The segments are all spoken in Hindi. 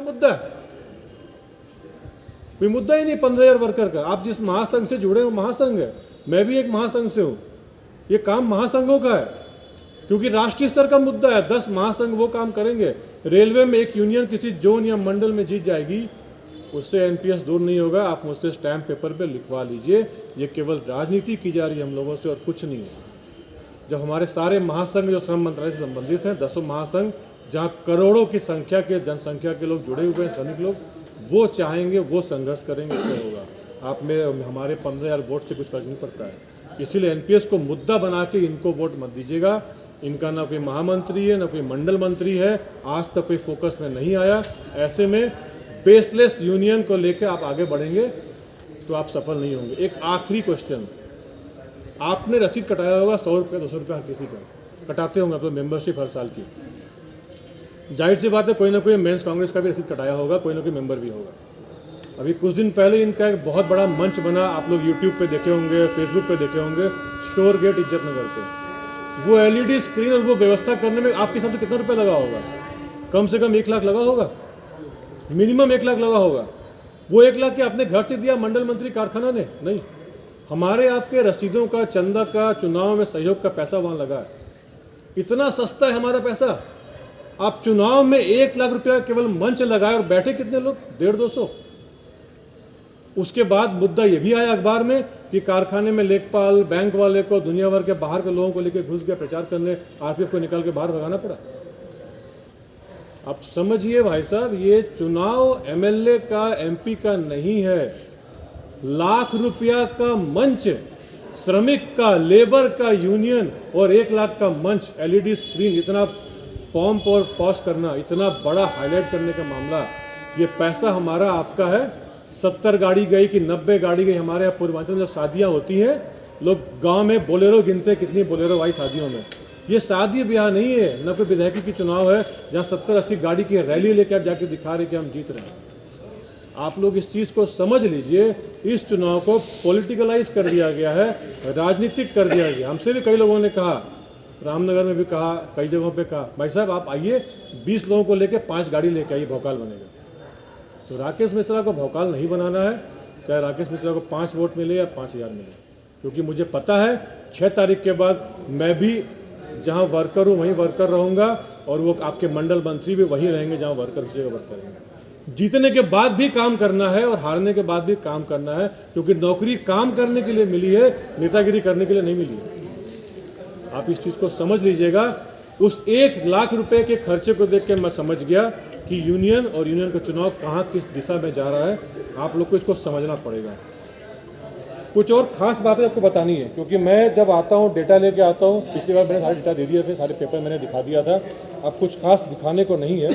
मुद्दा है? कोई मुद्दा ही नहीं 15,000 वर्कर का। आप जिस महासंघ से जुड़े हो महासंघ है, मैं भी एक महासंघ से हूँ। ये काम महासंघों का है, क्योंकि राष्ट्रीय स्तर का मुद्दा है। 10 महासंघ वो काम करेंगे। रेलवे में एक यूनियन किसी जोन या मंडल में जीत जाएगी, उससे एनपीएस दूर नहीं होगा। आप मुझसे स्टैम्प पेपर पे लिखवा लीजिए। ये केवल राजनीति की जा रही है हम लोगों से और कुछ नहीं है। जब हमारे सारे महासंघ जो श्रम मंत्रालय से संबंधित हैं, 10 महासंघ, जहाँ करोड़ों की संख्या के जनसंख्या के लोग जुड़े हुए हैं, श्रमिक लोग, वो चाहेंगे, वो संघर्ष करेंगे, तो होगा। आप में हमारे 15,000 वोट से कुछ फर्क नहीं पड़ता है। इसीलिए एनपीएस को मुद्दा बना के इनको वोट मत दीजिएगा। इनका ना कोई महामंत्री है, ना कोई मंडल मंत्री है, आज तक कोई फोकस में नहीं आया। ऐसे में बेसलेस यूनियन को लेकर आप आगे बढ़ेंगे तो आप सफल नहीं होंगे। एक आखिरी क्वेश्चन, आपने रसीद कटाया होगा 100 रुपये 200 रुपये हर किसी का कटाते होंगे अपने मेंबरशिप हर साल की। जाहिर सी बात है कोई ना कोई मेंस कांग्रेस का भी रसीद कटाया होगा, कोई ना कोई मेंबर भी होगा। अभी कुछ दिन पहले इनका एक बहुत बड़ा मंच बना, आप लोग यूट्यूब पे देखे होंगे, फेसबुक पे देखे होंगे, स्टोर गेट इज्जत नगर पे। वो एलईडी स्क्रीन और वो व्यवस्था करने में आपके हिसाब से कितना रुपया लगा होगा? कम से कम 1 लाख लगा होगा, मिनिमम 1 लाख लगा होगा। वो 1 लाख के अपने घर से दिया मंडल मंत्री कारखाना ने? नहीं, हमारे आपके रसीदों का, चंदा का, चुनाव में सहयोग का पैसा वहाँ लगा है। इतना सस्ता है हमारा पैसा। आप चुनाव में 1 लाख रुपया केवल मंच लगाए और बैठे कितने लोग? 150-200। उसके बाद मुद्दा ये भी आया अखबार में कि कारखाने में लेखपाल, बैंक वाले को, दुनिया भर के बाहर के लोगों को लेकर घुस गया प्रचार करने, आरपीएफ को निकाल के बाहर भगाना पड़ा। आप समझिए भाई साहब, ये चुनाव एमएलए का, एमपी का नहीं है। लाख रुपया का मंच, श्रमिक का, लेबर का यूनियन और 1 लाख का मंच, एलईडी स्क्रीन, इतना पॉम्प और पॉश करना, इतना बड़ा हाईलाइट करने का मामला, ये पैसा हमारा आपका है। 70 गाड़ी गई कि 90 गाड़ी गई। हमारे यहाँ पूर्वांचल में जब शादियाँ होती हैं, लोग गांव में बोलेरो गिनते हैं, कितनी बोलेरो आई शादियों में। ये शादी ब्याह नहीं है, न कोई विधायकी की चुनाव है जहाँ 70-80 गाड़ी की रैली लेकर जाके दिखा रहे कि हम जीत रहे हैं। आप लोग इस चीज़ को समझ लीजिए। इस चुनाव को पॉलिटिकलाइज कर दिया गया है, राजनीतिक कर दिया गया। हमसे भी कई लोगों ने कहा, रामनगर में भी कहा, कई जगहों पे कहा, भाई साहब आप आइए, 20 लोगों को लेकर 5 गाड़ी लेके आइए, भौकाल बनेगा। तो राकेश मिश्रा को भौकाल नहीं बनाना है, चाहे राकेश मिश्रा को 5 वोट मिले या 5,000 मिले, क्योंकि मुझे पता है 6 तारीख के बाद मैं भी जहाँ वर्कर हूँ वहीं वर्कर रहूँगा और वो आपके मंडल मंत्री भी वहीं रहेंगे जहाँ वर्कर उसी जगह वर्कर रहेंगे। जीतने के बाद भी काम करना है और हारने के बाद भी काम करना है, क्योंकि नौकरी काम करने के लिए मिली है, नेतागिरी करने के लिए नहीं मिली है। आप इस चीज़ को समझ लीजिएगा। उस 1 लाख रुपए के खर्चे को देख के मैं समझ गया कि यूनियन और यूनियन का चुनाव कहाँ किस दिशा में जा रहा है। आप लोग को इसको समझना पड़ेगा। कुछ और खास बातें आपको बतानी है, क्योंकि मैं जब आता हूँ डेटा लेके आता हूँ, पिछली बार मैंने सारे डेटा दे दिए थे, सारे पेपर मैंने दिखा दिया था। अब कुछ खास दिखाने को नहीं है।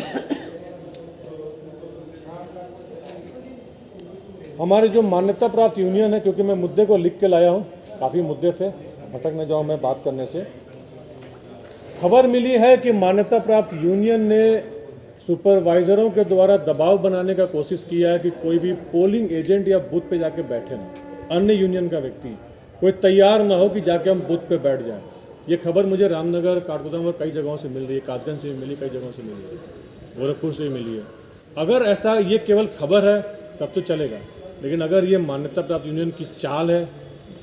हमारे जो मान्यता प्राप्त यूनियन है, क्योंकि मैं मुद्दे को लिख के लाया हूँ, काफ़ी मुद्दे थे, भटक न जाऊँ मैं बात करने से। खबर मिली है कि मान्यता प्राप्त यूनियन ने सुपरवाइजरों के द्वारा दबाव बनाने का कोशिश किया है कि कोई भी पोलिंग एजेंट या बूथ पे जाके बैठे ना, अन्य यूनियन का व्यक्ति कोई तैयार ना हो कि जाके हम बूथ पे बैठ जाएं। ये खबर मुझे रामनगर, काठगोदाम और कई जगहों से मिल रही है, कासगंज से भी मिली, कई जगहों से मिली है, गोरखपुर से भी मिली है। अगर ऐसा ये केवल खबर है तब तो चलेगा, लेकिन अगर ये मान्यता प्राप्त यूनियन की चाल है,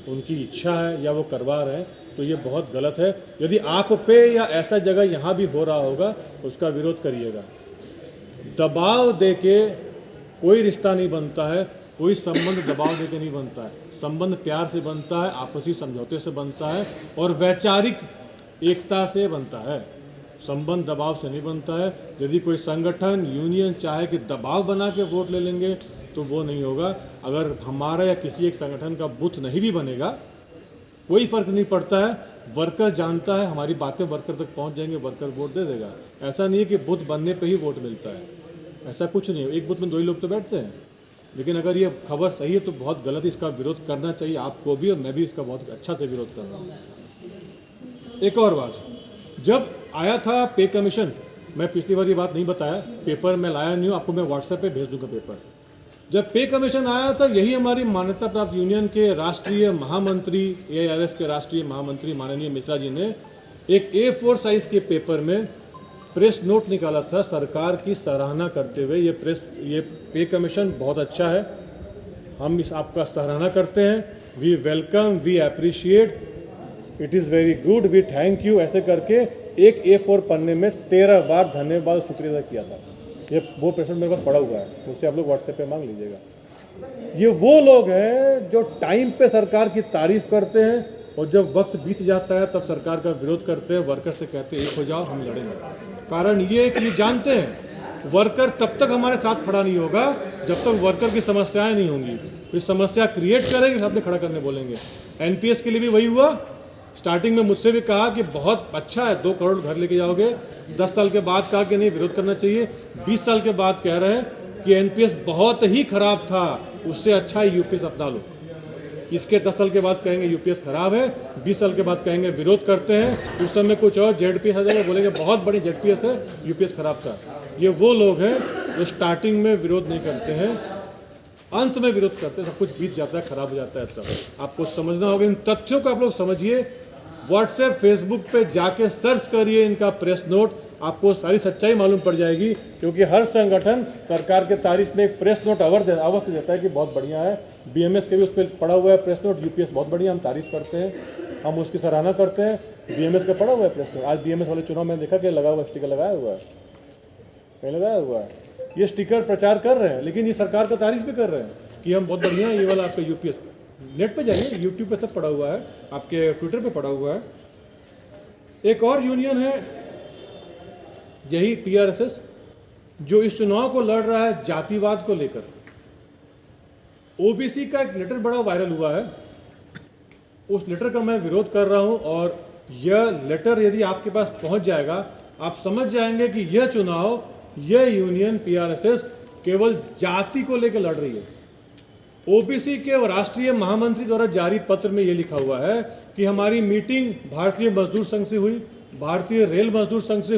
उनकी इच्छा है या वो करवा रहे हैं, तो ये बहुत गलत है। यदि आप पे या ऐसा जगह यहाँ भी हो रहा होगा उसका विरोध करिएगा। दबाव देके कोई रिश्ता नहीं बनता है, कोई संबंध दबाव देके नहीं बनता है। संबंध प्यार से बनता है, आपसी समझौते से बनता है और वैचारिक एकता से बनता है। संबंध दबाव से नहीं बनता है। यदि कोई संगठन, यूनियन चाहे कि दबाव बना के वोट ले लेंगे तो वो नहीं होगा। अगर हमारा या किसी एक संगठन का बूथ नहीं भी बनेगा, कोई फर्क नहीं पड़ता है। वर्कर जानता है हमारी बातें वर्कर तक पहुंच जाएंगे, वर्कर वोट दे देगा। ऐसा नहीं है कि बूथ बनने पे ही वोट मिलता है, ऐसा कुछ नहीं है। एक बूथ में 2 ही लोग तो बैठते हैं। लेकिन अगर ये खबर सही है तो बहुत गलत, इसका विरोध करना चाहिए आपको भी, और मैं भी इसका बहुत अच्छा से विरोध कर रहा हूँ। एक और बात, जब आया था पे कमीशन, मैं पिछली बार ये बात नहीं बताया, पेपर में लाया नहीं हूँ, आपको मैं व्हाट्सएप पे भेज दूंगा पेपर। जब पे कमीशन आया था, यही हमारी मान्यता प्राप्त यूनियन के राष्ट्रीय महामंत्री, एआईआरएफ के राष्ट्रीय महामंत्री माननीय मिश्रा जी ने एक A4 साइज के पेपर में प्रेस नोट निकाला था सरकार की सराहना करते हुए। ये पे कमीशन बहुत अच्छा है, हम इस आपका सराहना करते हैं। We welcome, we appreciate, it is very good, we thank you, ऐसे करके एक A4 पन्ने में 13 बार धन्यवाद शुक्रिया किया था। ये वो पेशेंट मेरे पास पड़ा हुआ है, उससे आप लोग व्हाट्सएप पे मांग लीजिएगा। ये वो लोग हैं जो टाइम पे सरकार की तारीफ करते हैं और जब वक्त बीत जाता है तब सरकार का विरोध करते हैं, वर्कर से कहते हैं एक हो जाओ, हम लड़ेंगे। कारण ये है कि ये जानते हैं वर्कर तब तक हमारे साथ खड़ा नहीं होगा जब तक वर्कर की समस्याएं नहीं होंगी। कोई समस्या क्रिएट करेंगे, साथ में खड़ा करने बोलेंगे। NPS के लिए भी वही हुआ। स्टार्टिंग में मुझसे भी कहा कि बहुत अच्छा है, 2 करोड़ घर लेके जाओगे। 10 साल के बाद कहा कि नहीं, विरोध करना चाहिए। 20 साल के बाद कह रहे हैं कि NPS बहुत ही खराब था, उससे अच्छा है UPS अपना लो। इसके 10 साल के बाद कहेंगे UPS खराब है, 20 साल के बाद कहेंगे विरोध करते हैं, उस समय कुछ और ZPS आ जाएगा, बोलेंगे बहुत बड़ी ZPS है, UPS खराब था। ये वो लोग हैं जो स्टार्टिंग में विरोध नहीं करते हैं, अंत में विरोध करते हैं, सब कुछ बीत जाता है, खराब हो जाता है। तब आपको समझना होगा, इन तथ्यों को आप लोग समझिए। व्हाट्सएप, फेसबुक पे जाके सर्च करिए इनका प्रेस नोट, आपको सारी सच्चाई मालूम पड़ जाएगी। क्योंकि हर संगठन सरकार के तारीफ में एक प्रेस नोट अवश्य देता है कि बहुत बढ़िया है। BMS के भी उस पर पड़ा हुआ है प्रेस नोट, UPS बहुत बढ़िया, हम तारीफ करते हैं, हम उसकी सराहना करते हैं। BMS का पड़ा हुआ है प्रेस नोट। आज BMS वाले चुनाव में देखा कि लगा हुआ स्टिकर लगाया हुआ है, कहीं लगाया हुआ है। ये स्टिकर प्रचार कर रहे हैं, लेकिन ये सरकार का तारीफ भी कर रहे हैं कि हम बहुत बढ़िया है। ये वाला आपका UPS नेट पे जाइए, YouTube पे सब पड़ा हुआ है, आपके ट्विटर पे पड़ा हुआ है। एक और यूनियन है यही TRSS, जो इस चुनाव को लड़ रहा है जातिवाद को लेकर। OBC का एक लेटर बड़ा वायरल हुआ है, उस लेटर का मैं विरोध कर रहा हूं। और यह लेटर यदि आपके पास पहुंच जाएगा, आप समझ जाएंगे कि यह चुनाव, यह यूनियन TRSS केवल जाति को लेकर लड़ रही है। OBC के राष्ट्रीय महामंत्री द्वारा जारी पत्र में यह लिखा हुआ है कि हमारी मीटिंग भारतीय मजदूर संघ से हुई, भारतीय रेल मजदूर संघ से